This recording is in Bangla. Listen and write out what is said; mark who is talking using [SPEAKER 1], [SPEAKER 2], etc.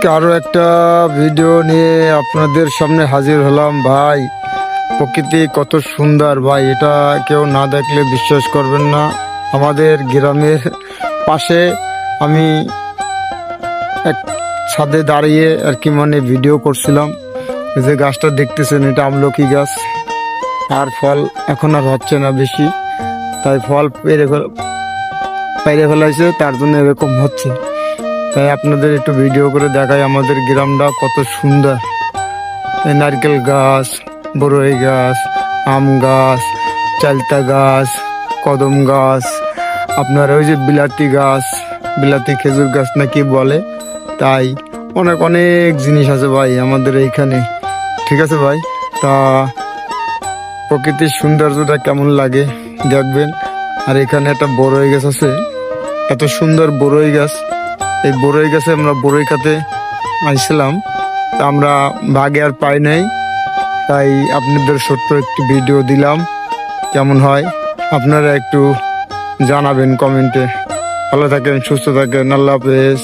[SPEAKER 1] আজকে আরো একটা ভিডিও নিয়ে আপনাদের সামনে হাজির হলাম ভাই। প্রকৃতি কত সুন্দর ভাই, এটা কেউ না দেখলে বিশ্বাস করবেন না। আমাদের গ্রামের পাশে আমি এক ছাদে দাঁড়িয়ে আর কি ভিডিও করছিলাম। এই যে গাছটা দেখতেছেন, এটা আমলকি গাছ। আর ফল এখন আর হচ্ছে না বেশি, তাই ফল পেরে ফেলাইছে, তার জন্য এরকম হচ্ছে। তাই আপনাদের একটু ভিডিও করে দেখাই আমাদের গ্রামটা কত সুন্দর। এই নারকেল গাছ, বড়ই গাছ, আম গাছ, চালতা গাছ, কদম গাছ, আপনার ওই যে বিলাতি গাছ, বিলাতি খেজুর গাছ নাকি বলে, তাই অনেক অনেক জিনিস আছে ভাই আমাদের এইখানে। ঠিক আছে ভাই, তা প্রকৃতির সৌন্দর্যটা কেমন লাগে দেখবেন। আর এখানে একটা বড়ই গাছ আছে, এত সুন্দর বড়ই গাছ। এই বড়ই গাছে আমরা বড়ই খাতে আইছিলাম, তা আমরা ভাগে আর পাই নাই, তাই আপনাদের ছোট্ট একটি ভিডিও দিলাম। কেমন হয় আপনারা একটু জানাবেন কমেন্টে। ভালো থাকেন, সুস্থ থাকেন, আল্লাহ হাফেজ।